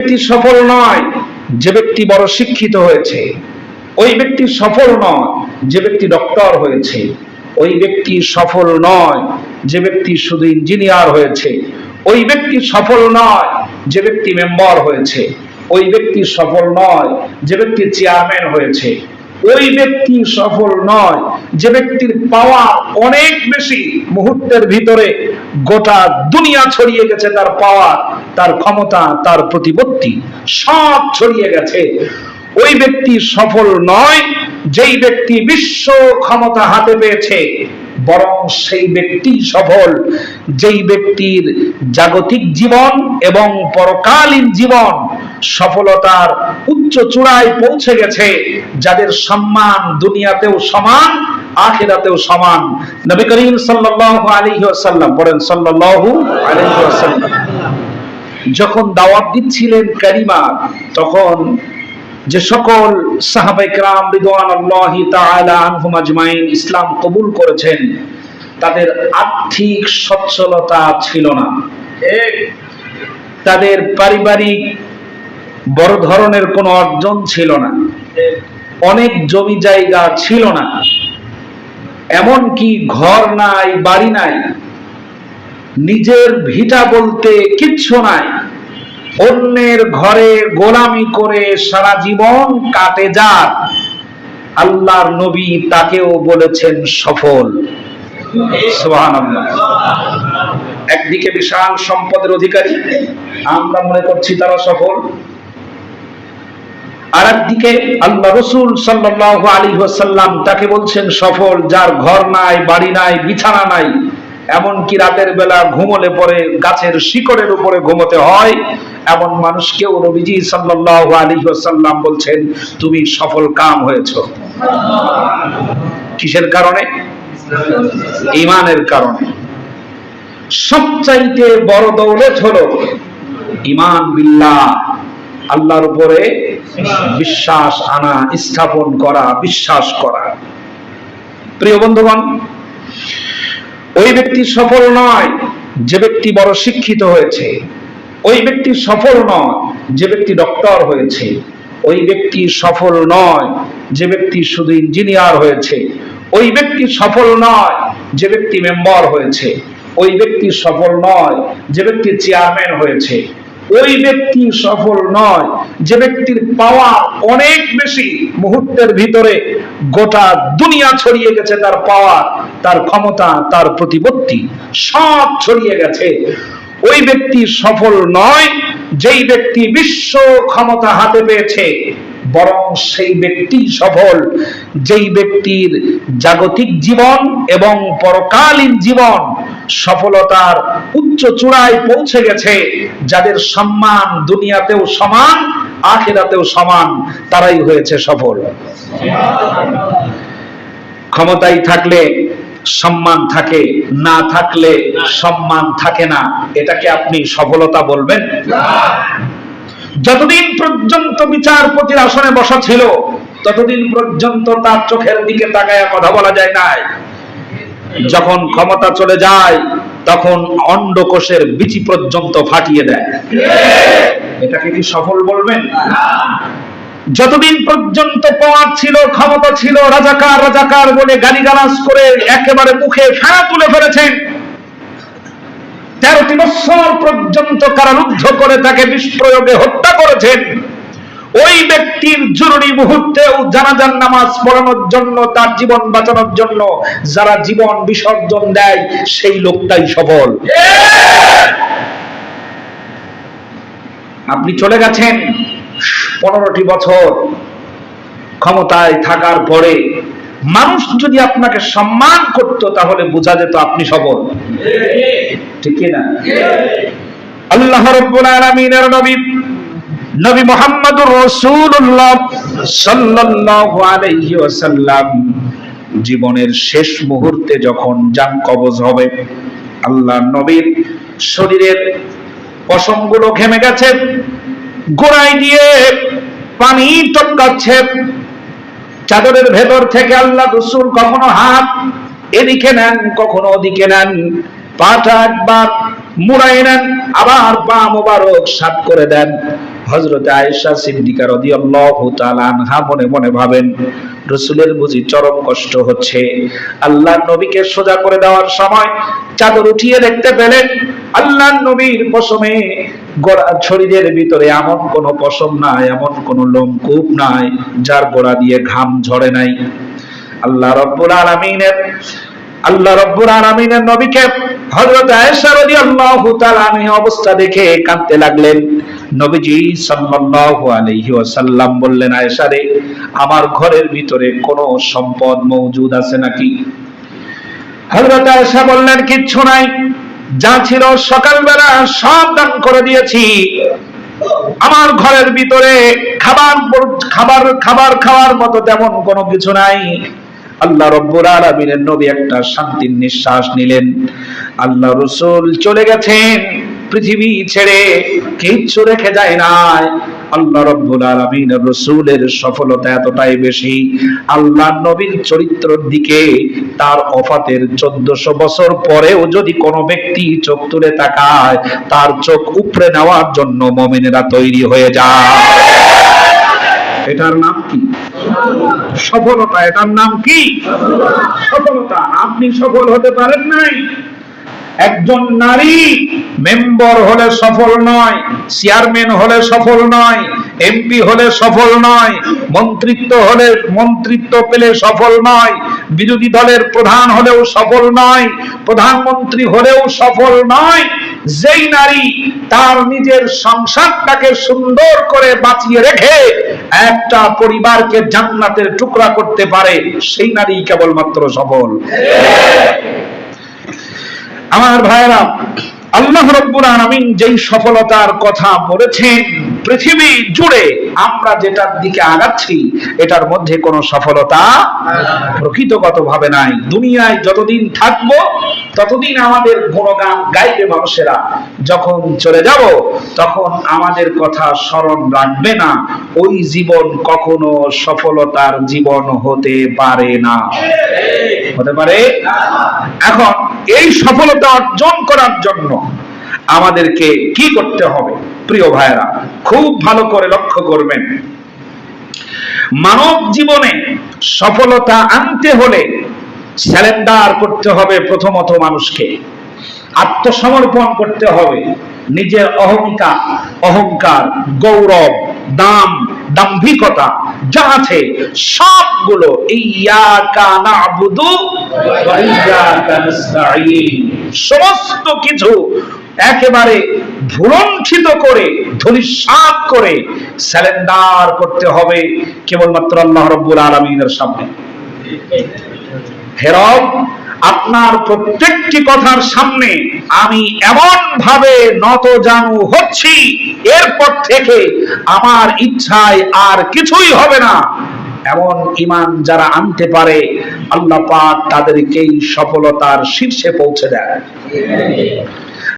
ব্যক্তি সফল নয় যে ব্যক্তি বড় শিক্ষিত হয়েছে, ওই ব্যক্তি সফল নয় যে ব্যক্তি ডক্টর হয়েছে, ওই ব্যক্তি সফল নয় যে ব্যক্তি শুধু ইঞ্জিনিয়ার হয়েছে, ওই ব্যক্তি সফল নয় যে ব্যক্তি মেম্বার হয়েছে, ওই ব্যক্তি সফল নয় যে ব্যক্তি চেয়ারম্যান হয়েছে, ওই ব্যক্তি সফল নয় যে ব্যক্তির পাওয়া অনেক বেশি, মুহূর্তের ভিতরে গোটা দুনিয়া ছড়িয়ে গেছে, তার পাওয়া, তার ক্ষমতা, তার প্রতিপত্তি সব ছড়িয়ে গেছে। ওই ব্যক্তি সফল নয় যেই ব্যক্তি বিশ্ব ক্ষমতা হাতে পেয়েছে, বরং সেই ব্যক্তি সফল যেই ব্যক্তির জাগতিক জীবন এবং পরকালীন জীবন সফলতার উচ্চ চূড়ায় পৌঁছে গেছে, যাদের সম্মান দুনিয়াতেও সমান, আখিরাতেও সমান। নবী করিম সাল্লাল্লাহু আলাইহি ওয়াসাল্লাম বলেন, সাল্লাল্লাহু আলাইহি ওয়াসাল্লাম যখন দাওয়াত দিচ্ছিলেন কালিমা, তখন যে সকল সাহাবায়ে কেরাম রিদওয়ানুল্লাহি তাআলা আনহুম আজমাইন ইসলাম কবুল করেছেন, তাদের আর্থিক সচ্ছলতা ছিল না, তাদের পারিবারিক বড় ধরনের কোনো অর্জন ছিল না, অনেক জমি জায়গা ছিল না, এমনকি ঘর নাই, বাড়ি নাই, নিজের ভিটা বলতে কিচ্ছু নাই, অন্যের ঘরে গোলামি করে সারা জীবন কাটে যার, আল্লাহর নবী তাকেও বলেছেন সফল। সুবহানাল্লাহ। একদিকে বিশাল সম্পদের অধিকারী, আমরা মনে করছি তারা সফল, আর একদিকে আল্লাহ রাসূল সাল্লাল্লাহু আলাইহি ওয়াসাল্লাম তাকে বলছেন সফল, যার ঘর নাই, বাড়ি নাই, বিছানা নাই, এমনকি রাতের বেলা ঘুমোলে পরে গাছের শিকড়ের উপরে ঘুমোতে হয়, এমন মানুষকেও নবীজি সাল্লাল্লাহু আলাইহি ওয়াসাল্লাম বলছেন তুমি সফল কাম হয়েছো। কিসের কারণে? ঈমানের কারণে। সবচাইতে বড় দৌলত হলো ঈমান বিল্লাহ, আল্লাহর উপরে বিশ্বাস আনা, স্থাপন করা, বিশ্বাস করা। প্রিয় বন্ধুগণ, ওই ব্যক্তি সফল নয় যে ব্যক্তি বড় শিক্ষিত হয়েছে, ওই ব্যক্তি সফল নয় যে ব্যক্তি ডক্টর হয়েছে, ওই ব্যক্তি সফল নয় যে ব্যক্তি শুধু ইঞ্জিনিয়ার হয়েছে, ওই ব্যক্তি সফল নয় যে ব্যক্তি মেম্বার হয়েছে, ওই ব্যক্তি সফল নয় যে ব্যক্তি চেয়ারম্যান হয়েছে, ওই ব্যক্তি সফল নয় যে ব্যক্তির পাওয়া অনেক বেশি, মুহূর্তের ভিতরে গোটা দুনিয়া ছড়িয়ে গেছে, তার পাওয়া, তার ক্ষমতা, তার প্রতিপত্তি সব ছড়িয়ে গেছে। ওই ব্যক্তি সফল নয় যেই ব্যক্তি বিশ্ব ক্ষমতা হাতে পেয়েছে, বরং সেই ব্যক্তি সফল যেই ব্যক্তির জাগতিক জীবন এবং পরকালীন জীবন সফলতার উচ্চ চূড়ায় পৌঁছে গেছে, যাদের সম্মান দুনিয়াতেও সমান, আখিরাতেও সমান, তারাই হয়েছে সফল। ক্ষমতায় থাকলে সম্মান থাকে, না থাকলে সম্মান থাকে না, এটাকে আপনি সফলতা বলবেন? যতদিন পর্যন্ত বিচারপতির আসনে বসা ছিল, ততদিন পর্যন্ত তার চোখের দিকে তাকায়া কথা বলা যায় নাই। যখন ক্ষমতা চলে যায়, তখন অন্ডকোষের বিচি পর্যন্ত ফাটিয়ে দেয়। এটাকে কি সফল বলবেন? যতদিন পর্যন্ত পাওয়ার ছিল, ক্ষমতা ছিল, রাজাকার রাজাকার বলে গালিগালাজ করে একেবারে মুখে ফেনা তুলে ফেলেছেন, 13টি বছর পর্যন্ত কারারুদ্ধ করে তাকে বিষ-প্রয়োগে হত্যা করেছেন, ওই ব্যক্তির জরুরি মুহূর্তেও জানাজার নামাজ পড়ানোর জন্য, তার জীবন বাঁচানোর জন্য যারা জীবন বিসর্জন দেয়, সেই লোকটাই সফল। আপনি চলে গেছেন 15টি বছর ক্ষমতায় থাকার পরে, মানুষ যদি আপনাকে সম্মান করত তাহলে বোঝা যেত আপনি সফল, ঠিক না? আল্লাহ রাব্বুল আলামিনের নবী মুহাম্মদুর রাসূলুল্লাহ সাল্লাল্লাহু আলাইহি ওয়াসাল্লাম জীবনের শেষ মুহূর্তে যখন জান কবজ হবে, আল্লাহ নবীর শরীরের পশমগুলো ঘেমে গেছে, গোড়ায় দিয়ে পানি টপকাচ্ছে, চাদরের ভেতর থেকে আল্লাহ রাসূল কখনো হাত এদিকে নেন, কখনো ওদিকে নেন, পাটা একবার মুড়াই নেন, আবার পা মোবারক সাত করে দেন, হযরত আয়েশা সিদ্দিকা রাদিয়াল্লাহু তাআলা আনহা মনে মনে ভাবেন, রাসূলের বুঝি চরম কষ্ট হচ্ছে। আল্লাহর নবীকে সোজা করে দেওয়ার সময় চাদর উঠিয়ে দেখতে পেলেন আল্লাহর নবীর পশমে গোড়া শরীরের ভিতরে এমন কোন পশম নাই, এমন কোন লোমকূপ নাই যার গোড়া দিয়ে ঘাম ঝরে নাই। আল্লাহ রাব্বুল আলামিনের নবীকে হযরত আয়েশা রাদিয়াল্লাহু তাআলা আনহা অবস্থা দেখে কাঁদতে লাগলেন। নবীজি সাল্লাল্লাহু আলাইহি ওয়াসাল্লাম বললেন, আয়েশা রে, আমার ঘরের ভিতরে কোনো সম্পদ মওজুদ আছে নাকি? হযরত আয়েশা বললেন, কিচ্ছু নাই, যা ছিল সকালবেলা সব দান করে দিয়েছি। আমার ঘরের ভিতরে খাবার খাওয়ার মতো তেমন কোনো কিছু নাই। আল্লাহ রাব্বুল আলামিনের নবী একটা শান্তির নিঃশ্বাস নিলেন। আল্লাহ রাসূল চলে গেছেন পৃথিবী ছেড়ে, কিচ্ছু রেখে যায় নাই। আল্লাহ রাব্বুল আলামিনের রাসূলের সফলতা এতটাই বেশি, আল্লাহ নবীর চরিত্রের দিকে তার ওফাতের 1400 বছর পরেও যদি কোনো ব্যক্তি চোখ তুলে তাকায়, তার চোখ উপড়ে নেওয়ার জন্য মুমিনেরা তৈরি হয়ে যায়। এটার নাম কি? সফলতা। এটার নাম কি? সফলতা। আপনি সফল হতে পারেন নাই। একজন নারী মেম্বার হলে সফল নয়, চেয়ারম্যান হলে সফল নয়, এমপি হলে সফল নয়, মন্ত্রিত্ব পেলে সফল নয়, বিরোধী দলের প্রধান হলেও সফল নয়, প্রধানমন্ত্রী হলেও সফল নয়। যেই নারী তার নিজের সংসারটাকে সুন্দর করে বাঁচিয়ে রেখে একটা পরিবারকে জান্নাতের টুকরা করতে পারে, সেই নারী কেবলমাত্র সফল। আমার ভাইরা, আল্লাহ রাব্বুল আলামিন যেই সফলতার কথা বলেছেন, পৃথিবী জুড়ে আমরা যেটার দিকে আগাচ্ছি এটার মধ্যে কোনো সফলতা প্রকৃতগতভাবে নাই। দুনিয়ায় যতদিন থাকবো ততদিন আমাদের গুণগান গাইবে মানুষেরা, যখন চলে যাব তখন আমাদের কথা স্মরণ রাখবে না। ওই জীবন কখনো সফলতার জীবন হতে পারে না। হতে পারে? এখন এই সফলতা অর্জন করার জন্য আমাদেরকে কি করতে হবে? প্রিয় ভাইরা, খুব ভালো করে লক্ষ্য করবেন। মানব জীবনে সফলতা আনতে হলে সারেন্ডার করতে হবে প্রথমত মানুষকে, আত্মসমর্পণ করতে হবে। নিজের অহংকার, গৌরব, দাম্ভিকতা যা আছে সবগুলো ইয়াকা না'বুদু ওয়া ইয়াকা নাস্তাঈন, সমস্ত কিছু একেবারে ভুলণ্ঠিত করে, ধূলিসাৎ করে সারেন্ডার করতে হবে কেবলমাত্র আল্লাহ রাব্বুল আলামিনের সামনে। হে রব, আপনার প্রত্যেকটি কথার সামনে আমি এমন ভাবে নতজানু হচ্ছি, এরপর থেকে আমার ইচ্ছায় আর কিছুই হবে না। এমন ঈমান যারা আনতে পারে, আল্লাহ পাক তাদেরকেই সফলতার শীর্ষে পৌঁছে দেয়।